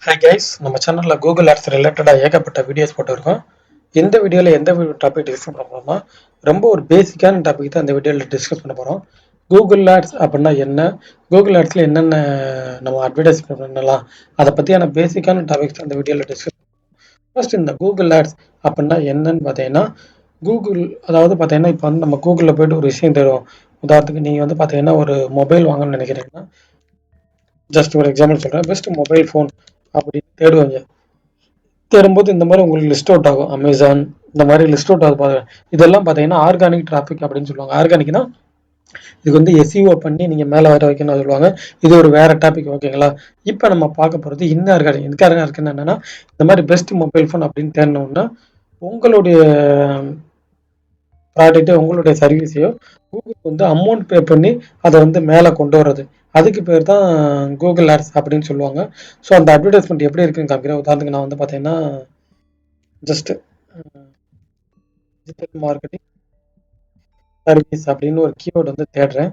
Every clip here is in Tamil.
ஹாய் கைஸ், நம்ம சேனலில் கூகுள் ஆட்ஸ் ரிலேட்டடாக ஏகப்பட்ட வீடியோஸ் போட்டுருக்கோம். இந்த வீடியோவில் எந்த டாபிக் டிஸ்கஸ் பண்ண போகிறோம்னா ரொம்ப ஒரு பேசிக்கான டாபிக் தான் இந்த வீடியோவில் டிஸ்கஸ் பண்ண போகிறோம். கூகுள் ஆட்ஸ் அப்படின்னா என்ன, கூகுள் ஆட்ஸில் என்னென்ன நம்ம அட்வர்டைஸ் பண்ணலாம், அதை பற்றியான பேசிக்கான டாபிக்ஸ் அந்த வீடியோவில் டிஸ்கஸ் ஃபர்ஸ்ட் இந்த கூகுள் ஆட்ஸ் அப்படின்னா என்னன்னு பார்த்தீங்கன்னா, கூகுள் அதாவது பார்த்தீங்கன்னா இப்போ வந்து நம்ம கூகுளில் போய்ட்டு ஒரு விஷயம் தரும். உதாரணத்துக்கு நீங்கள் வந்து பார்த்தீங்கன்னா ஒரு மொபைல் வாங்கணும்னு நினைக்கிறீங்கன்னா, ஜஸ்ட் ஒரு எக்ஸாம்பிள் சொல்கிறேன். பெஸ்ட் மொபைல் ஃபோன் அப்படின்னு தேடுவாங்க. தேடும்போது இந்த மாதிரி உங்களுக்கு லிஸ்ட் அவுட் ஆகும். அமேசான் இந்த மாதிரி லிஸ்ட் அவுட் ஆகும். இதெல்லாம் பார்த்தீங்கன்னா ஆர்கானிக் டிராஃபிக் அப்படின்னு சொல்லுவாங்க. ஆர்கானிக்னா இதுக்கு வந்து எஸ்இஓ பண்ணி நீங்கள் மேலே வர வைக்கணும்னு சொல்லுவாங்க. இது ஒரு வேற டாபிக், ஓகேங்களா? இப்போ நம்ம பார்க்க போகிறது இன்ஆர்கானிக். இன்ஆர்கானிக் என்னன்னா, இந்த மாதிரி பெஸ்ட் மொபைல் ஃபோன் அப்படின்னு தேடணும்னா உங்களுடைய ப்ராடக்ட் உங்களுடைய சர்வீஸையோ கூகுளுக்கு வந்து அமௌண்ட் பே பண்ணி அதை வந்து மேலே கொண்டு வர்றது, அதுக்கு பேர் தான் கூகுள் ஆட்ஸ் அப்படின்னு சொல்லுவாங்க. ஸோ அந்த அட்வர்டைஸ்மெண்ட் எப்படி இருக்குன்னு காமிக்கிறேன். உதாரணத்துக்கு நான் வந்து பார்த்தீங்கன்னா ஜஸ்ட் டிஜிட்டல் மார்க்கெட்டிங் சர்வீஸ் அப்படின்னு ஒரு கீவேர்டு வந்து தேடுறேன்.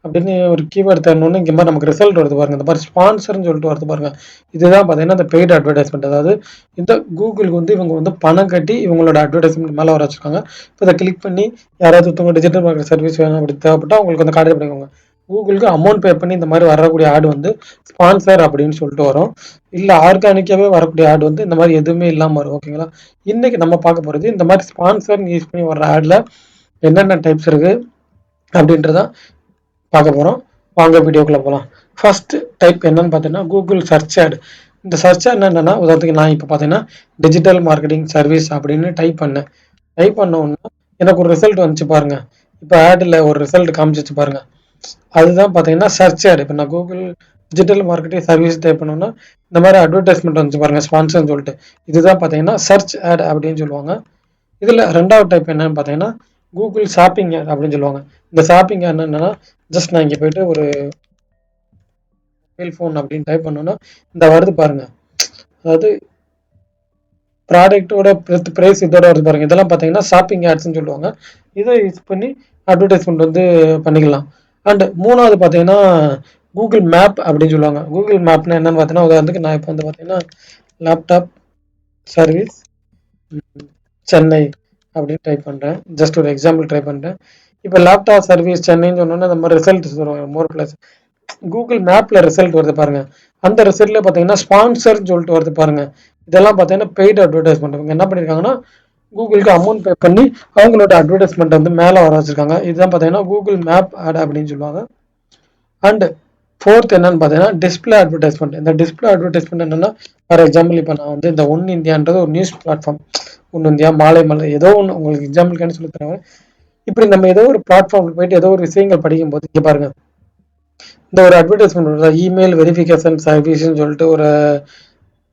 அப்படின்னு ஒரு கீவேர்டு தேடணும்னு இங்கே மாதிரி நமக்கு ரிசல்ட் வருது பாருங்க. இந்த மாதிரி ஸ்பான்சர்னு சொல்லிட்டு வருது பாருங்க. இதுதான் பார்த்தீங்கன்னா இந்த பெய்டு அட்வர்டைஸ்மெண்ட். அதாவது இந்த கூகுளுக்கு வந்து இவங்க வந்து பணம் கட்டி இவங்களோட அட்வர்டைஸ்மெண்ட் மேலே வர வச்சிருக்காங்க. இப்போ இதை கிளிக் பண்ணி யாராவது ஒருத்தவங்க டிஜிட்டல் மார்க்கெட் சர்வீஸ் வேணும் அப்படி தேவைப்பட்டா உங்களுக்கு வந்து கார்டு பண்ணிக்கோங்க. கூகுளுக்கு அமௌண்ட் பே பண்ணி இந்த மாதிரி வரக்கூடிய ஆடு வந்து ஸ்பான்சர் அப்படின்னு சொல்லிட்டு வரும். இல்லை ஆர்கானிக்காகவே வரக்கூடிய ஆடு வந்து இந்த மாதிரி எதுவுமே இல்லாமல் வரும், ஓகேங்களா? இன்னைக்கு நம்ம பார்க்க போகிறது இந்த மாதிரி ஸ்பான்சர் யூஸ் பண்ணி வர்ற ஆடில் என்னென்ன டைப்ஸ் இருக்குது அப்படின்றதான் பார்க்க போகிறோம். வாங்க வீடியோக்குள்ளே போகலாம். ஃபர்ஸ்ட் டைப் என்னன்னு பார்த்தீங்கன்னா கூகுள் சர்ச் ஆட். இந்த சர்ச் ஆட் என்னன்னா, உதாரணத்துக்கு நான் இப்போ பார்த்தீங்கன்னா டிஜிட்டல் மார்க்கெட்டிங் சர்வீஸ் அப்படின்னு டைப் பண்ணேன். டைப் பண்ண உடனே எனக்கு ஒரு ரிசல்ட் வந்துச்சு பாருங்க. இப்போ ஆடில் ஒரு ரிசல்ட் காமிச்சிச்சு பாருங்க. அதுதான் பார்த்தீங்கன்னா சர்ச் ஆட். இப்போ நான் Google digital marketing service type பண்ணோன்னா இந்த மாதிரி அட்வர்டைஸ்மெண்ட் வந்துச்சு பாருங்க, ஸ்பான்சர்னு சொல்லிட்டு. இதுதான் பார்த்தீங்கன்னா சர்ச் ஆட் அப்படின்னு சொல்லுவாங்க. இதில் ரெண்டாவது டைப் என்னன்னு பார்த்தீங்கன்னா கூகுள் ஷாப்பிங் ஆட் அப்படின்னு சொல்லுவாங்க. இந்த ஷாப்பிங் ஆட் என்னன்னா, ஜஸ்ட் நான் இங்கே போயிட்டு ஒரு மொபைல் ஃபோன் அப்படின்னு டைப் பண்ணோன்னா இந்த வருது பாருங்க. அதாவது ப்ராடக்டோட ப்ரைஸ் இதோட வருது பாருங்க. இதெல்லாம் பார்த்தீங்கன்னா ஷாப்பிங் ஆட்ஸ்ன்னு சொல்லுவாங்க. இதை யூஸ் பண்ணி அட்வர்டைஸ்மெண்ட் வந்து பண்ணிக்கலாம். அண்ட் மூணாவது பார்த்தீங்கன்னா கூகுள் மேப் அப்படின்னு சொல்லுவாங்க. கூகுள் மேப்னா என்னன்னு பார்த்தீங்கன்னா, உதாரணத்துக்கு நான் இப்போ வந்து பார்த்தீங்கன்னா லேப்டாப் சர்வீஸ் சென்னை அப்படின்னு டைப் பண்ணுறேன். ஜஸ்ட் ஒரு எக்ஸாம்பிள் ட்ரை பண்ணுறேன். இப்போ லேப்டாப் சர்வீஸ் சென்னைன்னு சொன்னோன்னா அந்த மாதிரி ரிசல்ட் வருவாங்க. மோர் ப்ளஸ் கூகுள் மேப்ல ரிசல்ட் வருது பாருங்க. அந்த ரிசல்ட்ல பார்த்தீங்கன்னா ஸ்பான்சர்னு சொல்லிட்டு வருது பாருங்க. இதெல்லாம் பார்த்தீங்கன்னா பெய்டு அட்வர்டைஸ்மெண்ட். இவங்க என்ன பண்ணியிருக்காங்கன்னா கூகுளுக்கு அமௌண்ட் பே பண்ணி அவங்களோட அட்வர்டைஸ்மெண்ட் வந்து மேலே வர வச்சிருக்காங்க. இதுதான் பார்த்தீங்கன்னா கூகுள் மேப் ஆட் அப்படின்னு சொல்லுவாங்க. அண்ட் ஃபோர்த் என்னன்னு பார்த்தீங்கன்னா டிஸ்பிளே அட்வர்டைஸ்மெண்ட். இந்த டிஸ்பிளே அட்வர்டைஸ்மெண்ட் என்னன்னா, ஃபார் எக்ஸாம்பிள் இப்போ நான் வந்து இந்த ஒன் இந்தியான்றது ஒரு நியூஸ் பிளாட்ஃபார்ம், ஒன் இந்தியா, மாலை மலர், ஏதோ ஒன்று உங்களுக்கு எக்ஸாம்பிளுக்கான சொல்லி தருவாங்க. இப்படி நம்ம ஏதோ ஒரு பிளாட்ஃபார்ம்ல போயிட்டு ஏதோ ஒரு விஷயங்கள் படிக்கும் போது இங்கே பாருங்க, இந்த ஒரு அட்வர்டைஸ்மெண்ட் இமெயில் வெரிஃபிகேஷன் சர்வீஸ்ன்னு சொல்லிட்டு ஒரு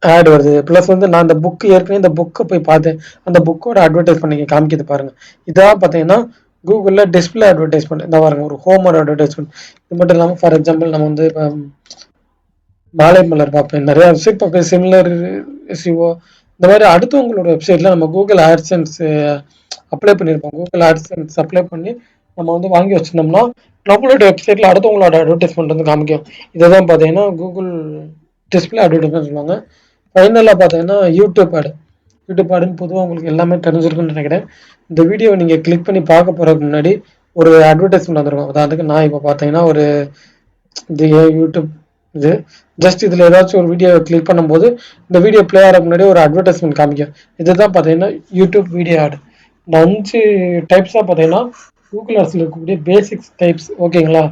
ஆட் வருது. ப்ளஸ் வந்து நான் இந்த புக் ஏற்கனவே இந்த புக்கை போய் பார்த்தேன், அந்த புக்கோட அட்வர்டைஸ்மெண்ட் காமிக்கிது பாருங்க. இதான் பார்த்தீங்கன்னா கூகுளில் டிஸ்பிளே அட்வர்டைஸ்மெண்ட். இந்த பாருங்க ஒரு ஹோமர் அட்வர்டைஸ்மெண்ட். இது மட்டும் இல்லாமல் ஃபார் எக்ஸாம்பிள் நம்ம வந்து மாலை மலர் பார்ப்பேன், நிறைய வெப்சைட் பார்ப்பேன், சிமிலர் எஸ்இஓ இந்த மாதிரி அடுத்தவங்களோட வெப்சைட்ல நம்ம கூகுள் ஆட்சன்ஸ் அப்ளை பண்ணியிருப்போம். கூகுள் ஆட்சன்ஸ் அப்ளை பண்ணி நம்ம வந்து வாங்கி வச்சிருந்தோம்னா நம்மளோட வெப்சைட்ல அடுத்தவங்களோட அட்வர்டைஸ்மெண்ட் வந்து காமிக்கும். இதை தான் பார்த்தீங்கன்னா கூகுள் டிஸ்பிளே அட்வர்டைஸ்மெண்ட் சொல்லுவாங்க. ஃபைனலாக பார்த்தீங்கன்னா யூடியூப் ஆடு. யூடியூப் ஆடுன்னு பொதுவாக உங்களுக்கு எல்லாமே தெரிஞ்சிருக்குன்னு நினைக்கிறேன். இந்த வீடியோவை நீங்கள் கிளிக் பண்ணி பார்க்க போகிறதுக்கு முன்னாடி ஒரு அட்வர்டைஸ்மெண்ட் வந்துருக்கும். அதாவது நான் இப்போ பார்த்தீங்கன்னா ஒரு இது யூடியூப் இது ஜஸ்ட் இதில் ஏதாச்சும் ஒரு வீடியோ கிளிக் பண்ணும்போது இந்த வீடியோ பிளே ஆகிறதுக்கு முன்னாடி ஒரு அட்வர்டைஸ்மெண்ட் காமிக்கும். இதுதான் பார்த்தீங்கன்னா யூடியூப் வீடியோ ஆட். இந்த 5 டைப்ஸாக பார்த்தீங்கன்னா கூகுள் ஆட்ஸில் இருக்கக்கூடிய பேசிக்ஸ் டைப்ஸ், ஓகேங்களா?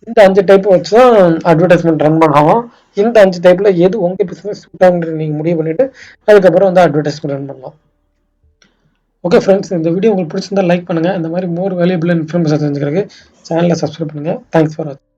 இந்த 5 டைப் வச்சு தான் அட்வர்டைஸ்மெண்ட் ரன் பண்ணுவோம். இந்த 5 டைப்பில் எது உங்கள் பிஸ்னஸ் சூட் ஆகுன்றது நீங்கள் முடிவு பண்ணிவிட்டு அதுக்கப்புறம் வந்து அட்வர்டைஸ்மெண்ட் ரன் பண்ணலாம். ஓகே ஃப்ரெண்ட்ஸ், இந்த வீடியோ உங்களுக்கு பிடிச்சிருந்தா லைக் பண்ணுங்கள். இந்த மாதிரி மோர் வேல்யூபிள் இன்ஃபர்மேஷன் தெரிஞ்சுக்கிறதுக்கு சேனலை சப்ஸ்கிரைப் பண்ணுங்கள். தேங்க்ஸ் ஃபார் வாட்சிங்.